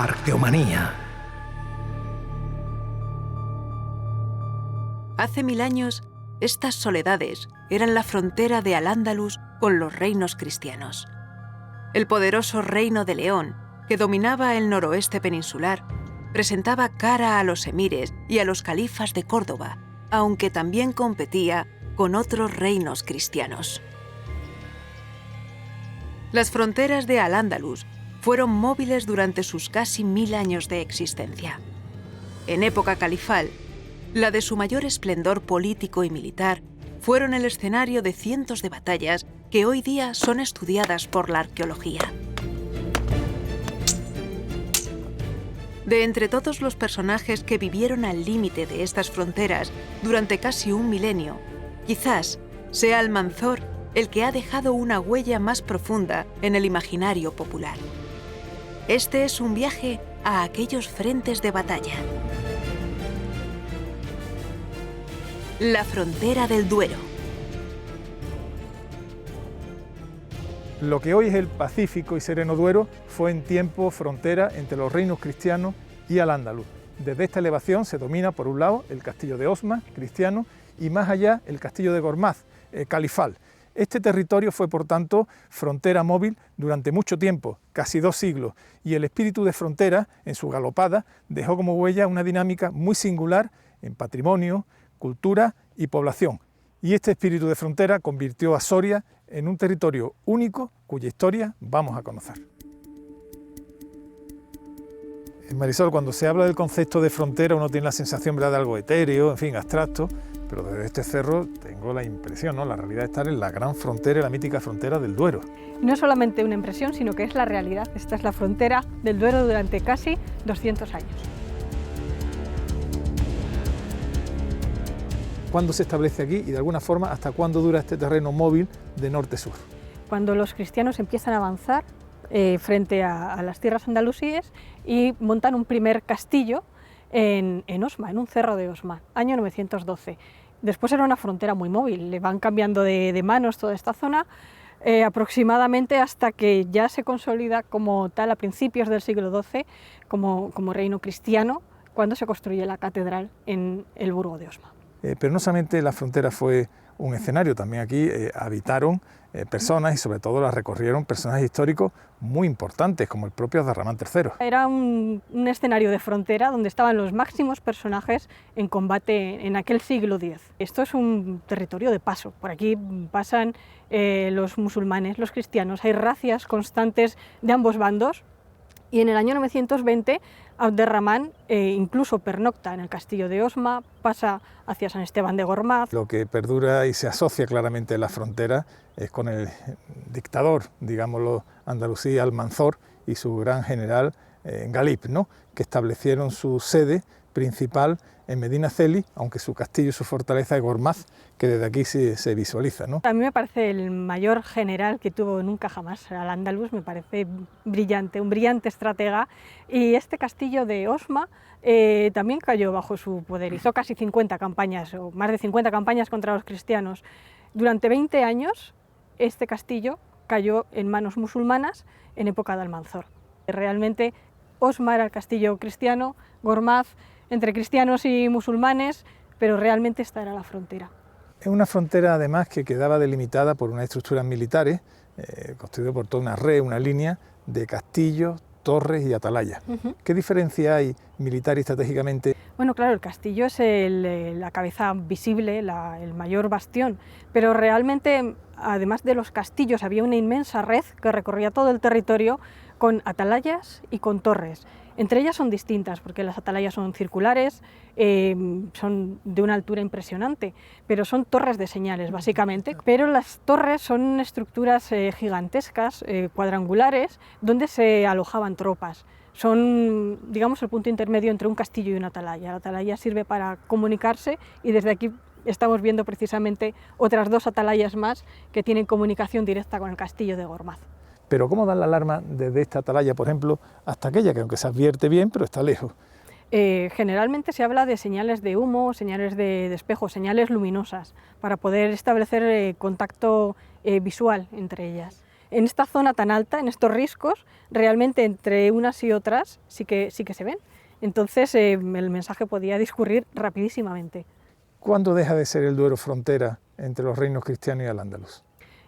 Arqueomanía. Hace 1000 años, estas soledades eran la frontera de Al-Ándalus con los reinos cristianos. El poderoso reino de León, que dominaba el noroeste peninsular, presentaba cara a los emires y a los califas de Córdoba, aunque también competía con otros reinos cristianos. Las fronteras de Al-Ándalus fueron móviles durante sus casi 1000 años de existencia. En época califal, la de su mayor esplendor político y militar, fueron el escenario de cientos de batallas que hoy día son estudiadas por la arqueología. De entre todos los personajes que vivieron al límite de estas fronteras durante casi un milenio, quizás sea Almanzor el que ha dejado una huella más profunda en el imaginario popular. Este es un viaje a aquellos frentes de batalla. La frontera del Duero. Lo que hoy es el Pacífico y sereno Duero fue en tiempo frontera entre los reinos cristianos y Al-Ándalus. Desde esta elevación se domina, por un lado, el castillo de Osma, cristiano, y más allá el castillo de Gormaz, califal. Este territorio fue, por tanto, frontera móvil durante mucho tiempo, casi 2 siglos, y el espíritu de frontera, en su galopada, dejó como huella una dinámica muy singular en patrimonio, cultura y población. Y este espíritu de frontera convirtió a Soria en un territorio único cuya historia vamos a conocer. Marisol, cuando se habla del concepto de frontera uno tiene la sensación, ¿verdad?, de algo etéreo, en fin, abstracto, pero desde este cerro tengo la impresión, ¿no?, la realidad de estar en la gran frontera, la mítica frontera del Duero. No es solamente una impresión, sino que es la realidad. Esta es la frontera del Duero durante casi 200 años. ¿Cuándo se establece aquí y, de alguna forma, hasta cuándo dura este terreno móvil de norte-sur? Cuando los cristianos empiezan a avanzar frente a las tierras andalusíes y montan un primer castillo en Osma, en un cerro de Osma, año 912. Después era una frontera muy móvil, le van cambiando de manos toda esta zona, aproximadamente hasta que ya se consolida como tal a principios del siglo XII como reino cristiano, cuando se construye la catedral en el burgo de Osma. Pero no solamente la frontera fue un escenario, también aquí habitaron personas y sobre todo las recorrieron personajes históricos muy importantes, como el propio Abderramán III. Era un escenario de frontera donde estaban los máximos personajes en combate en aquel siglo X. Esto es un territorio de paso, por aquí pasan los musulmanes, los cristianos, hay racias constantes de ambos bandos. Y en el año 920 Abderramán incluso pernocta en el castillo de Osma, pasa hacia San Esteban de Gormaz. Lo que perdura y se asocia claramente en la frontera es con el dictador, digámoslo, andalusí, Almanzor, y su gran general Galip, ¿no?, que establecieron su sede principal en Medina Celi, aunque su castillo y su fortaleza es Gormaz, que desde aquí se visualiza, ¿no? A mí me parece el mayor general que tuvo nunca jamás Al-Ándalus, me parece brillante, un brillante estratega, y este castillo de Osma también cayó bajo su poder, hizo casi 50 campañas, o más de 50 campañas contra los cristianos. Durante 20 años este castillo cayó en manos musulmanas en época de Almanzor. Realmente Osma era el castillo cristiano, Gormaz entre cristianos y musulmanes, pero realmente esta era la frontera. Es una frontera además que quedaba delimitada por unas estructuras militares, construidas por toda una red, una línea de castillos, torres y atalayas. ¿Qué diferencia hay militar y estratégicamente? Bueno, claro, el castillo es la cabeza visible, el mayor bastión, pero realmente, además de los castillos, había una inmensa red que recorría todo el territorio con atalayas y con torres. Entre ellas son distintas, porque las atalayas son circulares, son de una altura impresionante, pero son torres de señales, básicamente. Pero las torres son estructuras gigantescas, cuadrangulares, donde se alojaban tropas. Son, digamos, el punto intermedio entre un castillo y una atalaya. La atalaya sirve para comunicarse y desde aquí estamos viendo precisamente otras 2 atalayas más que tienen comunicación directa con el castillo de Gormaz. Pero ¿cómo dan la alarma desde esta atalaya, por ejemplo, hasta aquella que aunque se advierte bien, pero está lejos? Generalmente se habla de señales de humo, señales de espejo, señales luminosas, para poder establecer contacto visual entre ellas. en esta zona tan alta, en estos riscos, realmente entre unas y otras sí que se ven. Entonces el mensaje podía discurrir rapidísimamente. ¿Cuándo deja de ser el Duero frontera entre los reinos cristianos y al-Ándalus?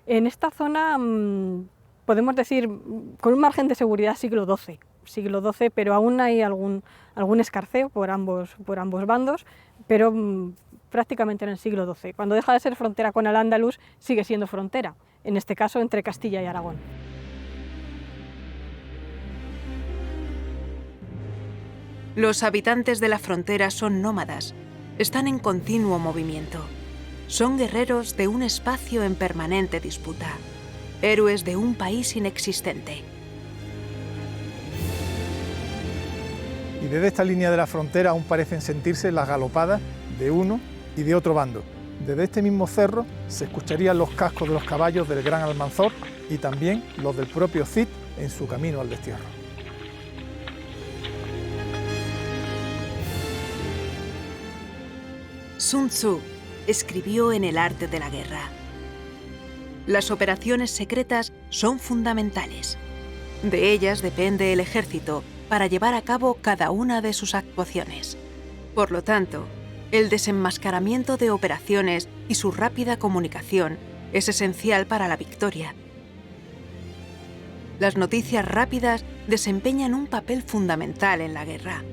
En esta zona podemos decir, con un margen de seguridad, siglo XII, pero aún hay algún escarceo por ambos bandos, pero prácticamente en el siglo XII. Cuando deja de ser frontera con al-Ándalus, sigue siendo frontera, en este caso entre Castilla y Aragón. Los habitantes de la frontera son nómadas, están en continuo movimiento. Son guerreros de un espacio en permanente disputa, héroes de un país inexistente. Y desde esta línea de la frontera aún parecen sentirse las galopadas de uno y de otro bando. Desde este mismo cerro se escucharían los cascos de los caballos del gran Almanzor y también los del propio Cid en su camino al destierro. Sun Tzu escribió en El arte de la guerra: las operaciones secretas son fundamentales. De ellas depende el ejército para llevar a cabo cada una de sus actuaciones. Por lo tanto, el desenmascaramiento de operaciones y su rápida comunicación es esencial para la victoria. Las noticias rápidas desempeñan un papel fundamental en la guerra.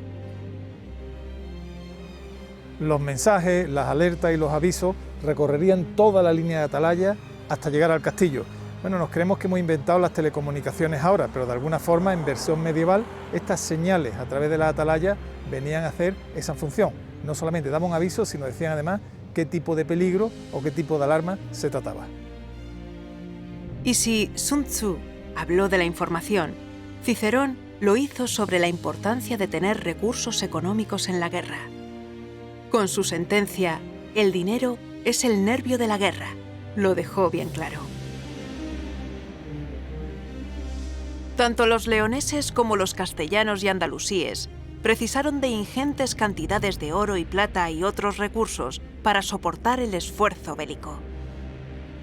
Los mensajes, las alertas y los avisos recorrerían toda la línea de atalaya hasta llegar al castillo. Bueno, nos creemos que hemos inventado las telecomunicaciones ahora, pero de alguna forma en versión medieval estas señales a través de la atalaya venían a hacer esa función. No solamente daban un aviso, sino decían además qué tipo de peligro o qué tipo de alarma se trataba. Y si Sun Tzu habló de la información, Cicerón lo hizo sobre la importancia de tener recursos económicos en la guerra. Con su sentencia, el dinero es el nervio de la guerra, lo dejó bien claro. Tanto los leoneses como los castellanos y andalusíes precisaron de ingentes cantidades de oro y plata y otros recursos para soportar el esfuerzo bélico.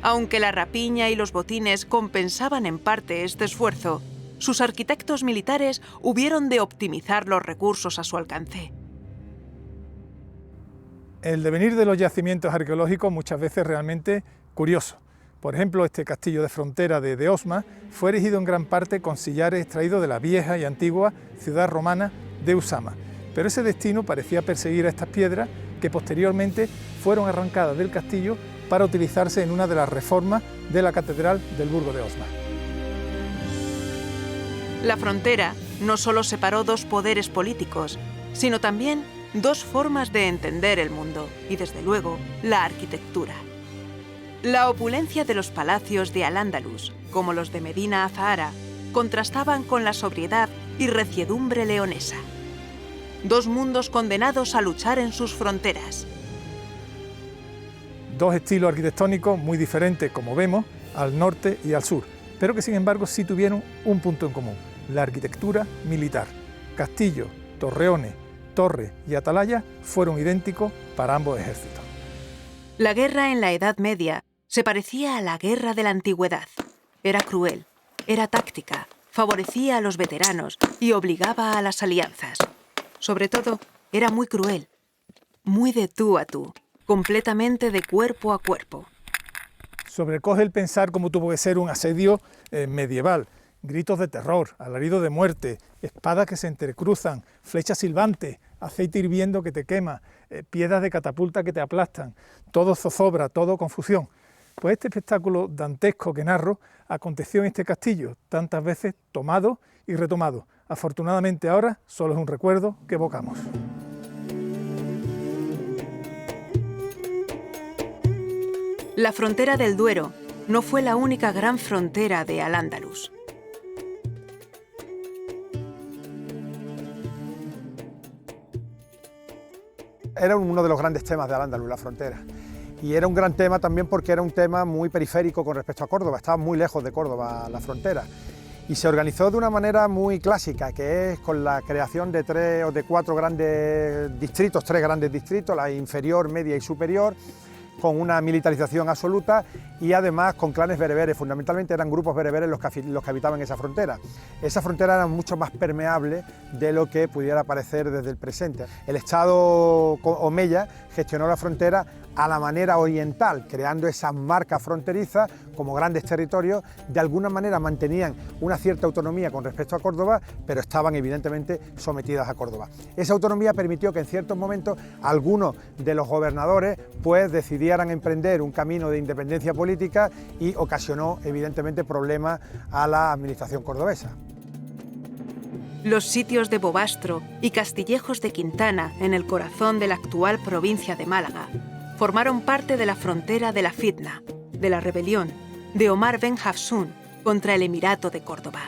Aunque la rapiña y los botines compensaban en parte este esfuerzo, sus arquitectos militares hubieron de optimizar los recursos a su alcance. El devenir de los yacimientos arqueológicos muchas veces es realmente curioso. Por ejemplo, este castillo de frontera de Osma fue erigido en gran parte con sillares extraídos de la vieja y antigua ciudad romana de Usama, pero ese destino parecía perseguir a estas piedras que posteriormente fueron arrancadas del castillo para utilizarse en una de las reformas de la catedral del Burgo de Osma. La frontera no solo separó dos poderes políticos, sino también dos formas de entender el mundo y, desde luego, la arquitectura. La opulencia de los palacios de Al-Ándalus, como los de Medina Azahara, contrastaban con la sobriedad y reciedumbre leonesa. Dos mundos condenados a luchar en sus fronteras. Dos estilos arquitectónicos muy diferentes, como vemos, al norte y al sur, pero que sin embargo sí tuvieron un punto en común: la arquitectura militar. Castillos, torreones, torres y atalayas fueron idénticos para ambos ejércitos. La guerra en la Edad Media se parecía a la guerra de la antigüedad. Era cruel, era táctica, favorecía a los veteranos y obligaba a las alianzas. Sobre todo, era muy cruel, muy de tú a tú, completamente de cuerpo a cuerpo. Sobrecoge el pensar cómo tuvo que ser un asedio medieval. Gritos de terror, alarido de muerte, espadas que se entrecruzan, flechas silbantes, aceite hirviendo que te quema, piedras de catapulta que te aplastan, todo zozobra, todo confusión. Pues este espectáculo dantesco que narro aconteció en este castillo, tantas veces tomado y retomado. Afortunadamente ahora solo es un recuerdo que evocamos. La frontera del Duero no fue la única gran frontera de Al-Ándalus. Era uno de los grandes temas de Al-Ándalus, la frontera. Y era un gran tema también porque era un tema muy periférico con respecto a Córdoba, estaba muy lejos de Córdoba la frontera. Y se organizó de una manera muy clásica, que es con la creación de 3 o de 4 grandes distritos, 3 grandes distritos, la inferior, media y superior, con una militarización absoluta y además con clanes bereberes, fundamentalmente eran grupos bereberes los que habitaban esa frontera. Esa frontera era mucho más permeable de lo que pudiera parecer desde el presente. El Estado omeya gestionó la frontera a la manera oriental, creando esas marcas fronterizas como grandes territorios. De alguna manera mantenían una cierta autonomía con respecto a Córdoba, pero estaban evidentemente sometidas a Córdoba. Esa autonomía permitió que en ciertos momentos algunos de los gobernadores pues decidieran emprender un camino de independencia política y ocasionó evidentemente problemas a la administración cordobesa. Los sitios de Bobastro y Castillejos de Quintana, en el corazón de la actual provincia de Málaga, formaron parte de la frontera de la Fitna, de la rebelión de Omar Ben Hafsun contra el Emirato de Córdoba.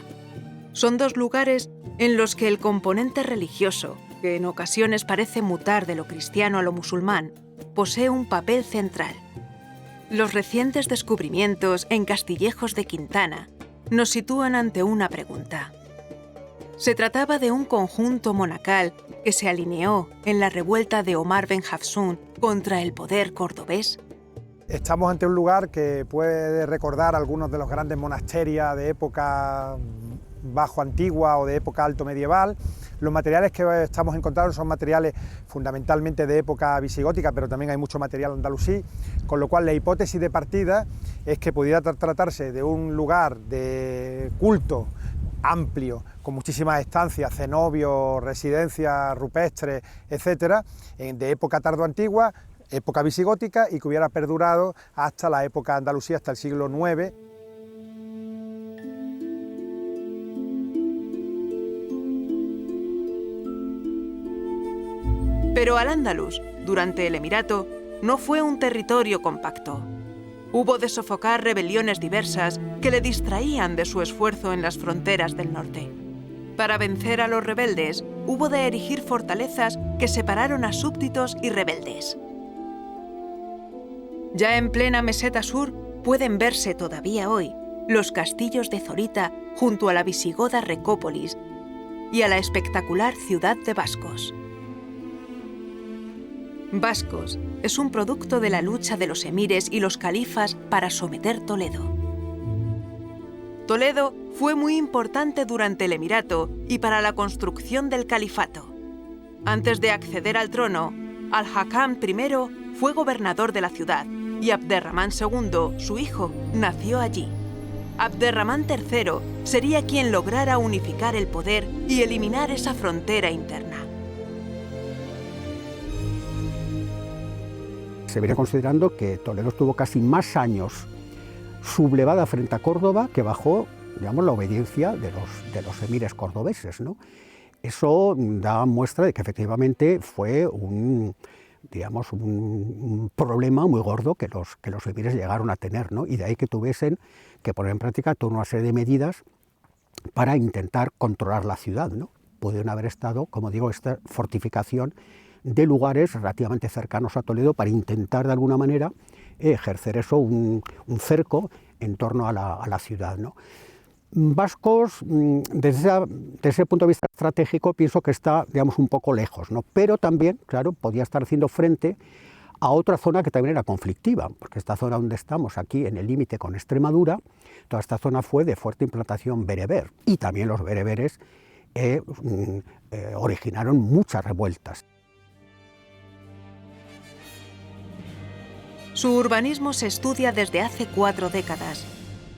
Son dos lugares en los que el componente religioso, que en ocasiones parece mutar de lo cristiano a lo musulmán, posee un papel central. Los recientes descubrimientos en Castillejos de Quintana nos sitúan ante una pregunta. ¿Se trataba de un conjunto monacal que se alineó en la revuelta de Omar Ben Hafsun contra el poder cordobés? Estamos ante un lugar que puede recordar algunos de los grandes monasterios de época bajo antigua o de época alto medieval. Los materiales que estamos encontrando son materiales fundamentalmente de época visigótica, pero también hay mucho material andalusí, con lo cual la hipótesis de partida es que pudiera tratarse de un lugar de culto amplio, con muchísimas estancias, cenobios, residencias rupestres, etcétera, de época tardoantigua, época visigótica, y que hubiera perdurado hasta la época andalusí, hasta el siglo IX. Pero Al-Ándalus, durante el Emirato, no fue un territorio compacto. Hubo de sofocar rebeliones diversas que le distraían de su esfuerzo en las fronteras del norte. Para vencer a los rebeldes, hubo de erigir fortalezas que separaron a súbditos y rebeldes. Ya en plena meseta sur pueden verse todavía hoy los castillos de Zorita junto a la visigoda Recópolis y a la espectacular ciudad de Bascos. Bascos es un producto de la lucha de los emires y los califas para someter Toledo. Toledo fue muy importante durante el Emirato y para la construcción del califato. Antes de acceder al trono, Al-Hakam I fue gobernador de la ciudad y Abderramán II, su hijo, nació allí. Abderramán III sería quien lograra unificar el poder y eliminar esa frontera interna. Se viene considerando que Toledo estuvo casi más años sublevada frente a Córdoba que bajo, digamos, la obediencia de los emires cordobeses, ¿no? Eso da muestra de que efectivamente fue un problema muy gordo que los emires llegaron a tener, ¿no? Y de ahí que tuviesen que poner en práctica toda una serie de medidas para intentar controlar la ciudad, ¿no? Pudieron haber estado, como digo, esta fortificación de lugares relativamente cercanos a Toledo para intentar de alguna manera ejercer eso, un cerco en torno a la ciudad, ¿no? Bascos, desde ese punto de vista estratégico, pienso que está, digamos, un poco lejos, ¿no? Pero también, claro, podía estar haciendo frente a otra zona que también era conflictiva, porque esta zona donde estamos, aquí en el límite con Extremadura, toda esta zona fue de fuerte implantación bereber, y también los bereberes originaron muchas revueltas. Su urbanismo se estudia desde hace 4 décadas.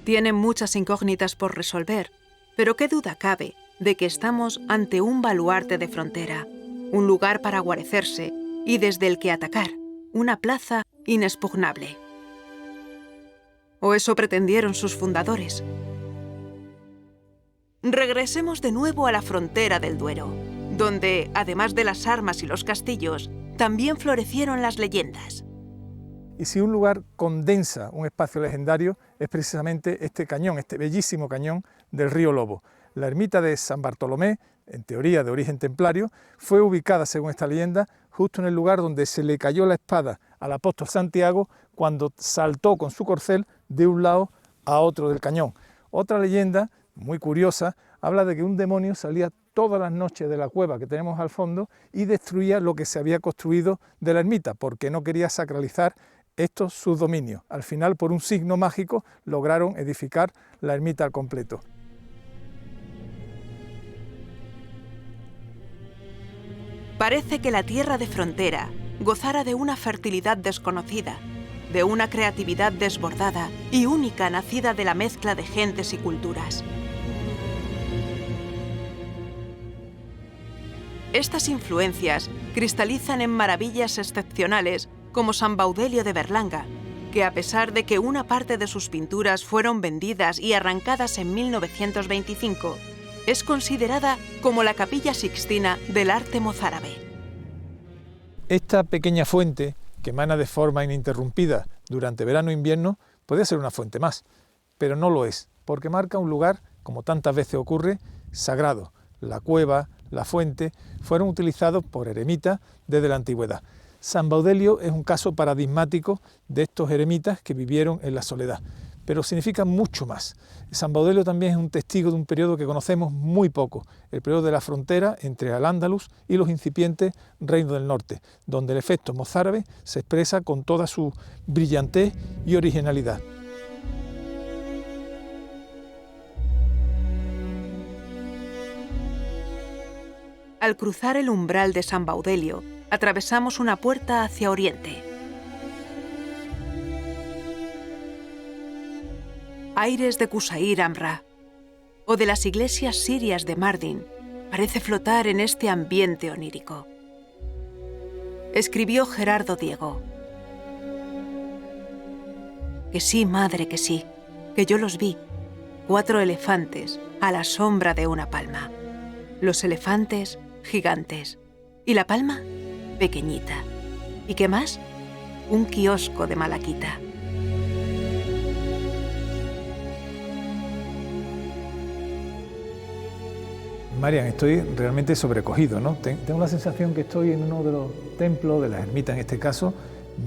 Tiene muchas incógnitas por resolver, pero qué duda cabe de que estamos ante un baluarte de frontera, un lugar para guarecerse y desde el que atacar, una plaza inexpugnable. ¿O eso pretendieron sus fundadores? Regresemos de nuevo a la frontera del Duero, donde, además de las armas y los castillos, también florecieron las leyendas. Y si un lugar condensa un espacio legendario es precisamente este cañón, este bellísimo cañón del río Lobo. La ermita de San Bartolomé, en teoría de origen templario, fue ubicada, según esta leyenda, justo en el lugar donde se le cayó la espada al apóstol Santiago cuando saltó con su corcel de un lado a otro del cañón. Otra leyenda, muy curiosa, habla de que un demonio salía todas las noches de la cueva que tenemos al fondo y destruía lo que se había construido de la ermita, porque no quería sacralizar estos sus dominios. Al final, por un signo mágico, lograron edificar la ermita al completo. Parece que la tierra de Frontera gozara de una fertilidad desconocida, de una creatividad desbordada y única nacida de la mezcla de gentes y culturas. Estas influencias cristalizan en maravillas excepcionales como San Baudelio de Berlanga, que a pesar de que una parte de sus pinturas fueron vendidas y arrancadas en 1925, es considerada como la Capilla Sixtina del arte mozárabe. Esta pequeña fuente, que emana de forma ininterrumpida durante verano e invierno, puede ser una fuente más, pero no lo es, porque marca un lugar, como tantas veces ocurre, sagrado. La cueva, la fuente, fueron utilizados por eremitas desde la antigüedad. San Baudelio es un caso paradigmático de estos eremitas que vivieron en la soledad, pero significa mucho más. San Baudelio también es un testigo de un periodo que conocemos muy poco, el periodo de la frontera entre Al-Ándalus y los incipientes reinos del norte, donde el efecto mozárabe se expresa con toda su brillantez y originalidad. Al cruzar el umbral de San Baudelio, atravesamos una puerta hacia oriente. Aires de Qusayr Amra o de las iglesias sirias de Mardin parece flotar en este ambiente onírico. Escribió Gerardo Diego: que sí, madre, que sí, que yo los vi, 4 elefantes a la sombra de una palma. Los elefantes gigantes y la palma pequeñita. ¿Y qué más? Un kiosco de malaquita. Marian, estoy realmente sobrecogido, ¿no? Tengo la sensación que estoy en uno de los templos, de las ermitas en este caso,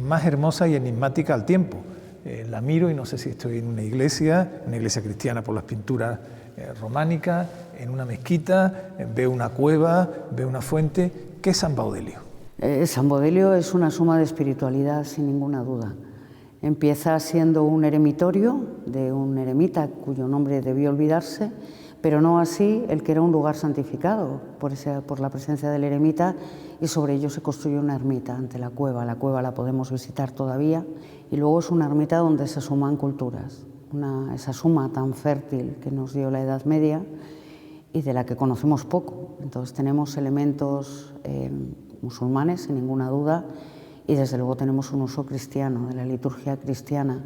más hermosa y enigmática al tiempo. La miro y no sé si estoy en una iglesia cristiana por las pinturas románicas, en una mezquita, veo una cueva, veo una fuente. ¿Qué es San Baudelio? San Baudelio es una suma de espiritualidad, sin ninguna duda. Empieza siendo un eremitorio de un eremita cuyo nombre debió olvidarse, pero no así el que era un lugar santificado por la presencia del eremita, y sobre ello se construyó una ermita ante la cueva. La cueva la podemos visitar todavía, y luego es una ermita donde se suman culturas, esa suma tan fértil que nos dio la Edad Media y de la que conocemos poco. Entonces tenemos elementos musulmanes, sin ninguna duda, y desde luego tenemos un uso cristiano, de la liturgia cristiana,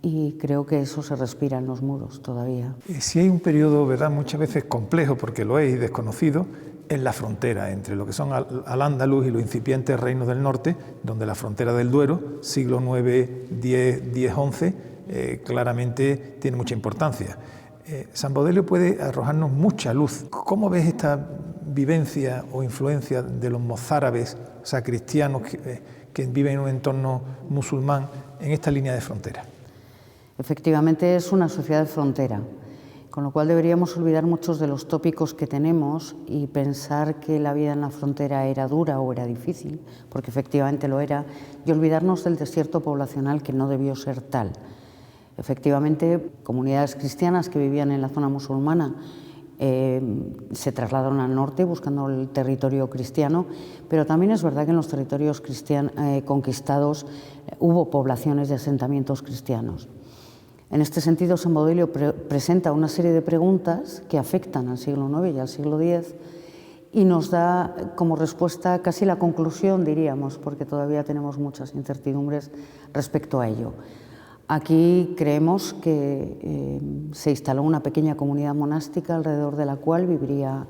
y creo que eso se respira en los muros todavía. Si hay un periodo, ¿verdad?, muchas veces complejo, porque lo es y desconocido, es la frontera entre lo que son Al-Ándalus y los incipientes reinos del norte, donde la frontera del Duero, siglo IX, X, XI, claramente tiene mucha importancia. San Baudelio puede arrojarnos mucha luz. ¿Cómo ves esta vivencia o influencia de los mozárabes, o sea, cristianos que viven en un entorno musulmán en esta línea de frontera? Efectivamente es una sociedad de frontera, con lo cual deberíamos olvidar muchos de los tópicos que tenemos y pensar que la vida en la frontera era dura o era difícil, porque efectivamente lo era, y olvidarnos del desierto poblacional, que no debió ser tal. Efectivamente, comunidades cristianas que vivían en la zona musulmana se trasladaron al norte buscando el territorio cristiano, pero también es verdad que en los territorios conquistados hubo poblaciones de asentamientos cristianos. En este sentido, San Baudelio presenta una serie de preguntas que afectan al siglo IX y al siglo X y nos da como respuesta casi la conclusión, diríamos, porque todavía tenemos muchas incertidumbres respecto a ello. Aquí creemos que se instaló una pequeña comunidad monástica alrededor de la cual viviría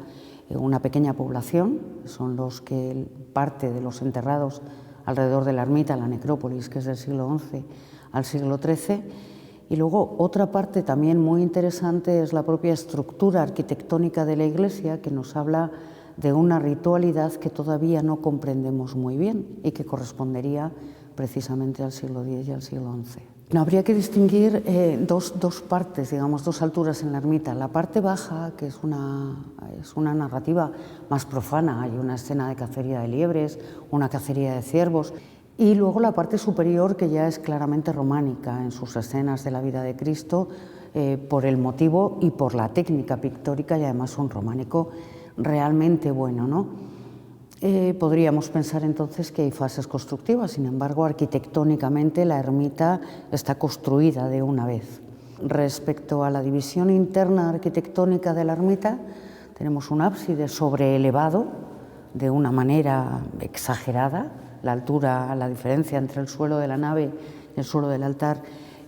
una pequeña población, son los que parte de los enterrados alrededor de la ermita, la necrópolis, que es del siglo XI al siglo XIII. Y luego otra parte también muy interesante es la propia estructura arquitectónica de la iglesia, que nos habla de una ritualidad que todavía no comprendemos muy bien y que correspondería precisamente al siglo X y al siglo XI. No, habría que distinguir dos partes, digamos, dos alturas en la ermita. La parte baja, que es una narrativa más profana, hay una escena de cacería de liebres, una cacería de ciervos, Y luego la parte superior, que ya es claramente románica en sus escenas de la vida de Cristo, por el motivo y por la técnica pictórica, y además un románico realmente bueno, ¿no? Podríamos pensar entonces que hay fases constructivas, sin embargo, arquitectónicamente la ermita está construida de una vez. Respecto a la división interna arquitectónica de la ermita, tenemos un ábside sobreelevado de una manera exagerada. La altura, la diferencia entre el suelo de la nave y el suelo del altar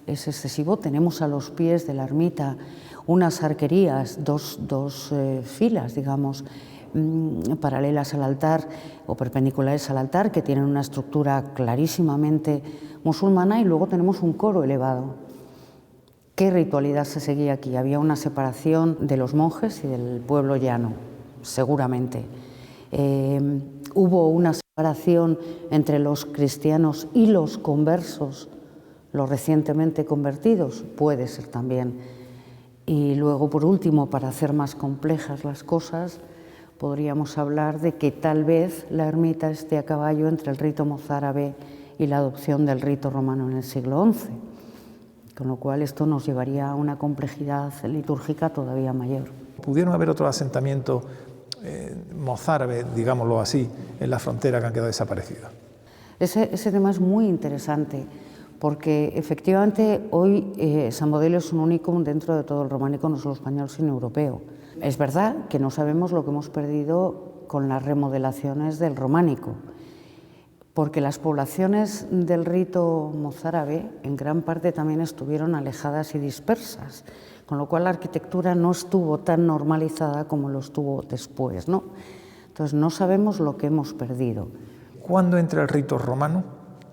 es excesivo. Tenemos a los pies de la ermita unas arquerías, dos filas, digamos, paralelas al altar o perpendiculares al altar, que tienen una estructura clarísimamente musulmana, y luego tenemos un coro elevado. ¿Qué ritualidad se seguía aquí? Había una separación de los monjes y del pueblo llano, seguramente. Hubo una separación entre los cristianos y los conversos, los recientemente convertidos, puede ser también. Y luego, por último, para hacer más complejas las cosas, podríamos hablar de que tal vez la ermita esté a caballo entre el rito mozárabe y la adopción del rito romano en el siglo XI, con lo cual esto nos llevaría a una complejidad litúrgica todavía mayor. Pudieron haber otros asentamientos mozárabes, digámoslo así, en la frontera que han quedado desaparecidos. Ese tema es muy interesante, porque efectivamente hoy San Baudilio es un unicum dentro de todo el románico, no solo español, sino europeo. Es verdad que no sabemos lo que hemos perdido con las remodelaciones del románico, porque las poblaciones del rito mozárabe en gran parte también estuvieron alejadas y dispersas, con lo cual la arquitectura no estuvo tan normalizada como lo estuvo después, ¿no? Entonces no sabemos lo que hemos perdido. ¿Cuándo entra el rito romano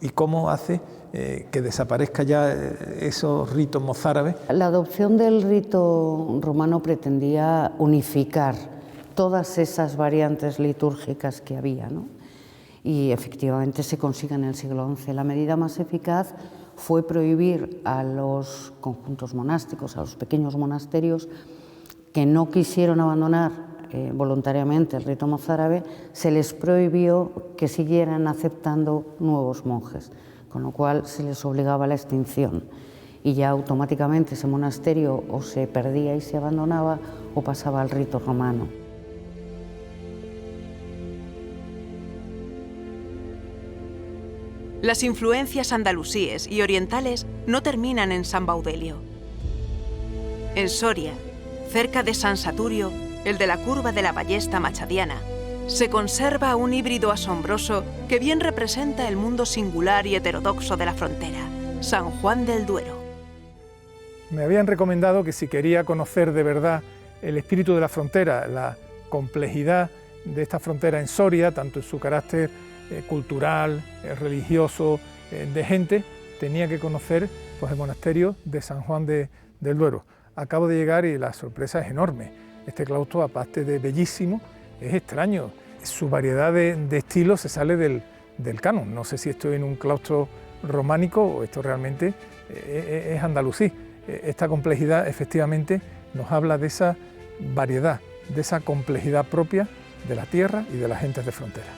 y cómo hace que desaparezca ya esos ritos mozárabes? La adopción del rito romano pretendía unificar todas esas variantes litúrgicas que había, ¿no? Y efectivamente se consigue en el siglo XI. La medida más eficaz fue prohibir a los conjuntos monásticos, a los pequeños monasterios que no quisieron abandonar voluntariamente el rito mozárabe, se les prohibió que siguieran aceptando nuevos monjes, con lo cual se les obligaba a la extinción. Y ya automáticamente ese monasterio o se perdía y se abandonaba o pasaba al rito romano. Las influencias andalusíes y orientales no terminan en San Baudelio. En Soria, cerca de San Saturio, el de la curva de la Ballesta Machadiana, se conserva un híbrido asombroso que bien representa el mundo singular y heterodoxo de la frontera, San Juan del Duero. Me habían recomendado que si quería conocer de verdad el espíritu de la frontera, la complejidad de esta frontera en Soria, tanto en su carácter cultural, religioso, de gente, tenía que conocer pues, el monasterio de San Juan del Duero. Acabo de llegar y la sorpresa es enorme. Este claustro, aparte de bellísimo, es extraño. Su variedad de estilos se sale del canon. No sé si estoy en un claustro románico o esto realmente es andalusí. Esta complejidad efectivamente nos habla de esa variedad, de esa complejidad propia de la tierra y de las gentes de frontera.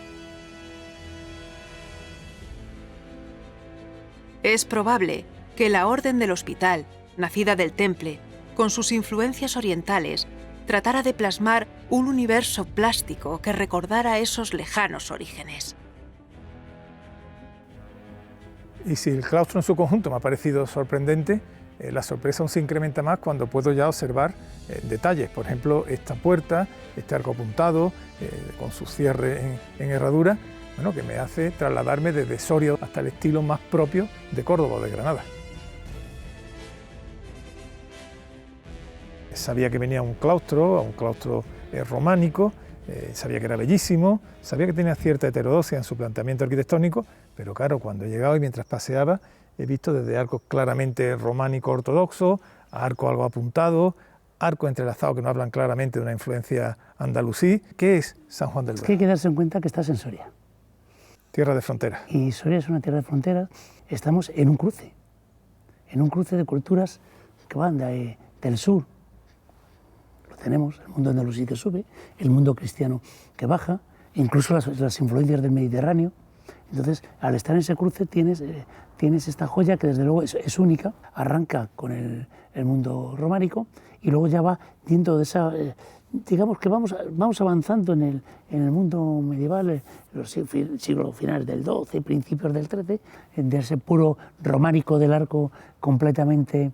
Es probable que la Orden del Hospital, nacida del Temple, con sus influencias orientales, tratara de plasmar un universo plástico que recordara esos lejanos orígenes. Y si el claustro en su conjunto me ha parecido sorprendente, la sorpresa aún se incrementa más cuando puedo ya observar detalles. Por ejemplo, esta puerta, este arco apuntado, con su cierre en herradura, bueno, que me hace trasladarme desde Soria hasta el estilo más propio de Córdoba o de Granada. Sabía que venía a un claustro románico, sabía que era bellísimo, sabía que tenía cierta heterodoxia en su planteamiento arquitectónico, pero claro, cuando he llegado y mientras paseaba, he visto desde arcos claramente románico-ortodoxos, a arcos algo apuntados, arcos entrelazados que no hablan claramente de una influencia andalusí. ¿Qué es San Juan del Duero? Es que hay que darse en cuenta que estás en Soria. Tierra de frontera. Y Soria es una tierra de frontera. Estamos en un cruce de culturas que van del sur. Lo tenemos, el mundo andalusí que sube, el mundo cristiano que baja, incluso las influencias del Mediterráneo. Entonces, al estar en ese cruce tienes esta joya que desde luego es única, arranca con el mundo románico y luego ya va dentro de esa... digamos que vamos avanzando en el mundo medieval, los siglos finales del XII, principios del XIII, de ese puro románico del arco completamente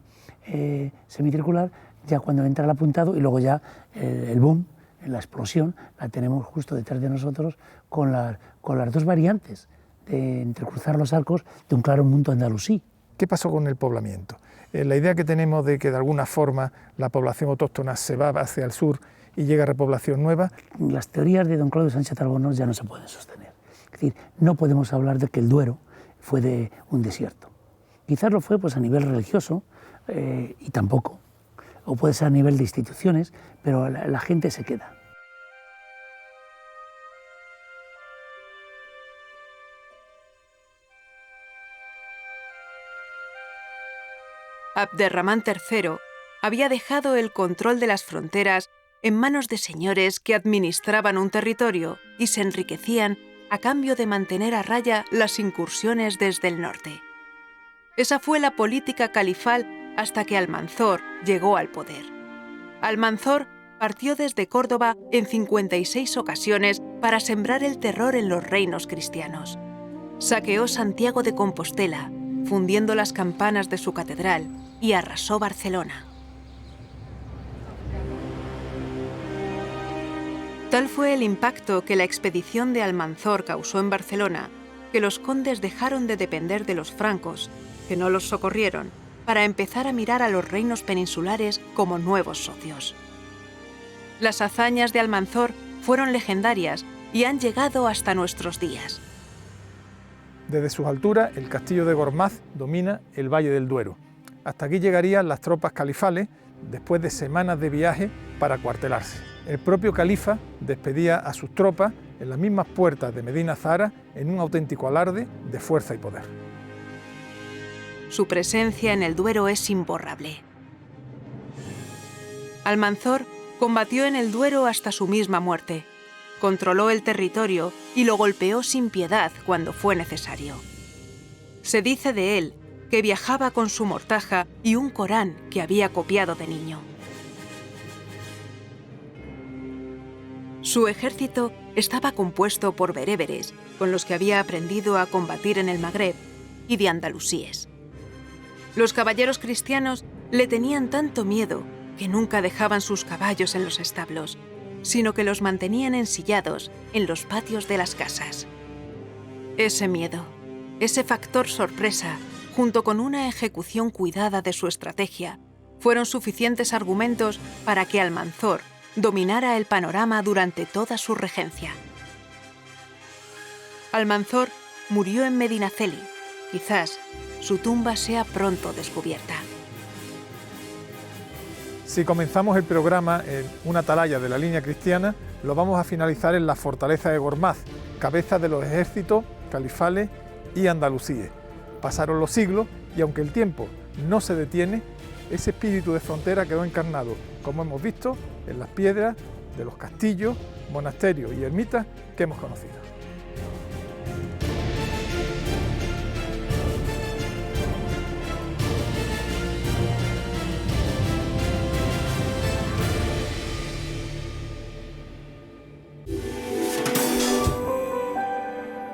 semicircular, ya cuando entra el apuntado y luego ya el boom, la explosión, la tenemos justo detrás de nosotros con las dos variantes de entrecruzar los arcos de un claro mundo andalusí. ¿Qué pasó con el poblamiento? La idea que tenemos de que de alguna forma la población autóctona se va hacia el sur y llega a repoblación nueva. Las teorías de don Claudio Sánchez Albornoz ya no se pueden sostener. Es decir, no podemos hablar de que el Duero fue de un desierto. Quizás lo fue pues, a nivel religioso, y tampoco, o puede ser a nivel de instituciones, pero la gente se queda. Abderramán III había dejado el control de las fronteras en manos de señores que administraban un territorio y se enriquecían a cambio de mantener a raya las incursiones desde el norte. Esa fue la política califal hasta que Almanzor llegó al poder. Almanzor partió desde Córdoba en 56 ocasiones para sembrar el terror en los reinos cristianos. Saqueó Santiago de Compostela, fundiendo las campanas de su catedral, y arrasó Barcelona. Tal fue el impacto que la expedición de Almanzor causó en Barcelona, que los condes dejaron de depender de los francos, que no los socorrieron, para empezar a mirar a los reinos peninsulares como nuevos socios. Las hazañas de Almanzor fueron legendarias y han llegado hasta nuestros días. Desde sus alturas, el castillo de Gormaz domina el Valle del Duero. Hasta aquí llegarían las tropas califales después de semanas de viaje para acuartelarse. El propio califa despedía a sus tropas en las mismas puertas de Medina Zahara en un auténtico alarde de fuerza y poder. Su presencia en el Duero es imborrable. Almanzor combatió en el Duero hasta su misma muerte. Controló el territorio y lo golpeó sin piedad cuando fue necesario. Se dice de él que viajaba con su mortaja y un Corán que había copiado de niño. Su ejército estaba compuesto por bereberes, con los que había aprendido a combatir en el Magreb, y de andalusíes. Los caballeros cristianos le tenían tanto miedo que nunca dejaban sus caballos en los establos, sino que los mantenían ensillados en los patios de las casas. Ese miedo, ese factor sorpresa, junto con una ejecución cuidada de su estrategia, fueron suficientes argumentos para que Almanzor dominara el panorama durante toda su regencia. Almanzor murió en Medinaceli. Quizás su tumba sea pronto descubierta. Si comenzamos el programa en una atalaya de la línea cristiana, lo vamos a finalizar en la fortaleza de Gormaz, cabeza de los ejércitos califales y andalusíes. Pasaron los siglos y aunque el tiempo no se detiene, ese espíritu de frontera quedó encarnado, como hemos visto, en las piedras de los castillos, monasterios y ermitas que hemos conocido.